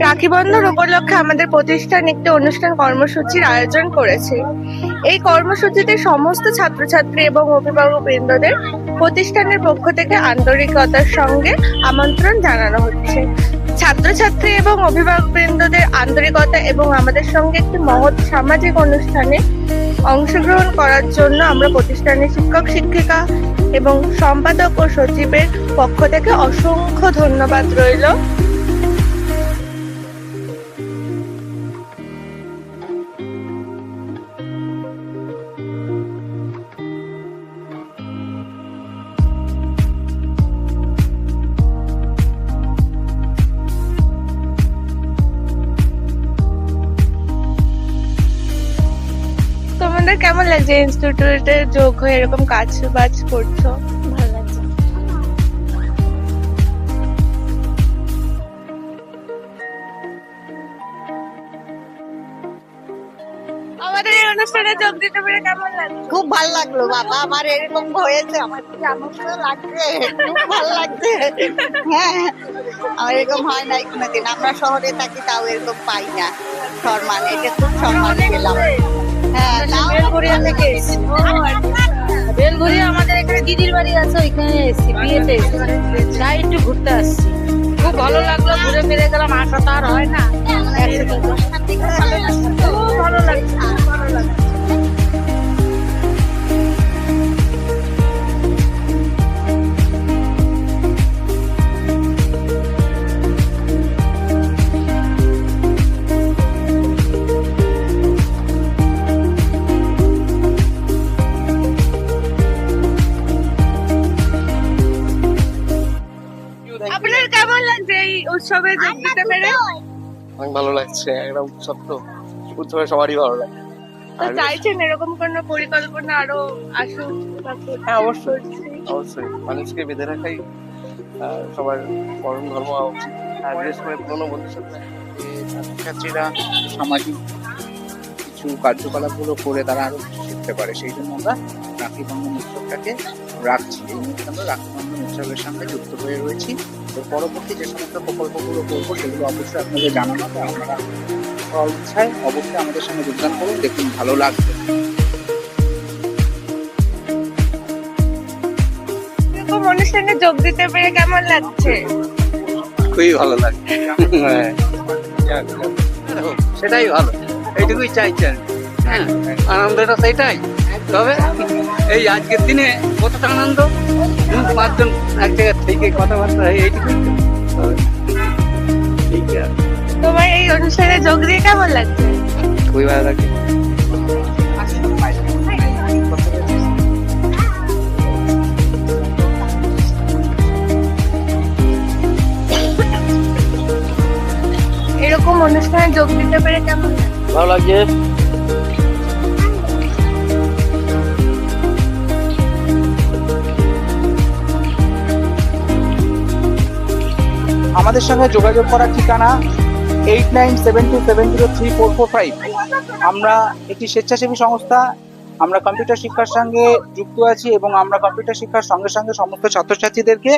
রাখি বন্ধন উপলক্ষে আমাদের প্রতিষ্ঠান একটি অনুষ্ঠান কর্মসূচির আয়োজন করেছে। এই কর্মসূচিতে সমস্ত ছাত্রছাত্রী এবং অভিভাবকবৃন্দদের প্রতিষ্ঠানের পক্ষ থেকে আন্তরিকতার সঙ্গে আমন্ত্রণ জানানো হচ্ছে। ছাত্রছাত্রী এবং অভিভাবকবৃন্দদের আন্তরিকতা এবং আমাদের সঙ্গে একটি মহৎ সামাজিক অনুষ্ঠানে অংশগ্রহণ করার জন্য আমরা প্রতিষ্ঠানের শিক্ষক শিক্ষিকা এবং সম্পাদক ও সচিবের পক্ষ থেকে অসংখ্য ধন্যবাদ রইল। তোমাদের কেমন লাগছে ইনস্টিটিউটে যোগ হয়ে এরকম কাজ বাজ করছো? ভালো লাগছে। আমাদের এই অনুষ্ঠানে যোগ দিতে পেরে কেমন লাগছে? খুব ভালো লাগলো বাবা, আমার এরকম হয়েছে, আমার কি আনন্দ লাগছে, খুব ভালো লাগছে। হ্যাঁ, আমার এরকম হয় নাই কোনোদিন, আমরা শহরে থাকি তাও এরকম পাই না সম্মান, এটা খুব সম্মান পেলাম। হ্যাঁ, বেলঘরিয়া থেকে এসেছি। বেলঘরিয়া আমাদের এখানে দিদির বাড়ি আছে, ওইখানে এসেছি, বিয়েতে তাই একটু ঘুরতে আসছি। খুব ভালো লাগলো, ঘুরে ফিরে গেলাম, আসা তো আর হয় না। খুব ভালো লাগছে, ভালো লাগছে। আপনার কেমন লাগছে এই উৎসবে যোগ দিতে পেরে? অনেক ভালো লাগছে, একটা উৎসব তো, উৎসবে সবারই ভালো লাগে। তো চাইছেন এরকম কোনো পরিকল্পনা আরো আসুক? হ্যাঁ, অবশ্যই অবশ্যই মানুষকে বেঁধে রাখাই সবার পরম ধর্ম হওয়া উচিত। আর বিশেষ করে পুরোনো বন্ধুর সাথে ছাত্রছাত্রীরা সামাজিক কিছু কার্যকলাপগুলো করে তারা আরো কিছু শিখতে পারে, সেই জন্য আমরা রাখি বন্ধন উৎসবটাকে রাখছি। এই মুহূর্তে আমরা রাখি বন্ধন উৎসবের সঙ্গে যুক্ত হয়ে রয়েছি। তো পরবর্তী যে সমস্ত প্রকল্পগুলো করবো সেগুলো অবশ্যই আপনাদের জানানো হবে। আপনারা ইচ্ছায় অবশ্যই আমাদের সঙ্গে যোগদান করুন, দেখুন ভালো লাগবে। এরকম অনুষ্ঠানে যোগ দিতে পেরে কেমন লাগছে? খুবই ভালো লাগে। হ্যাঁ, সেটাই ভালো, এইটুকুই চাইছেন। হ্যাঁ, আনন্দটা সেটাই। তবে এই আজকের দিনে কতটা আনন্দ, পাঁচজন এক জায়গা থেকে কথাবার্তা, এইটুকুই। ঠিক আছে, তোমার এই অনুষ্ঠানে যোগ দিয়ে কেমন লাগছে? খুবই ভালো লাগে। এরকম অনুষ্ঠানে যোগ দিতে পেরে কেমন লাগছে? ভালো লাগছে। আমাদের সঙ্গে যোগাযোগ করার ঠিকানা 8972703445। আমরা একটি স্বেচ্ছাসেবী সংস্থা, আমরা কম্পিউটার শিক্ষার সঙ্গে যুক্ত আছি এবং আমরা কম্পিউটার শিক্ষার সঙ্গে সঙ্গে সমস্ত ছাত্রছাত্রীদেরকে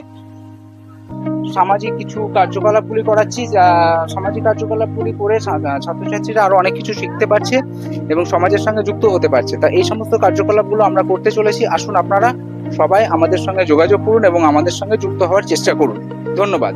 সামাজিক কিছু কার্যকলাপগুলি করাচ্ছি। সামাজিক কার্যকলাপগুলি করে ছাত্রছাত্রীরা আরো অনেক কিছু শিখতে পারছে এবং সমাজের সঙ্গে যুক্ত হতে পারছে। তা এই সমস্ত কার্যকলাপগুলো আমরা করতে চলেছি। আসুন আপনারা সবাই আমাদের সঙ্গে যোগাযোগ করুন এবং আমাদের সঙ্গে যুক্ত হওয়ার চেষ্টা করুন। ধন্যবাদ।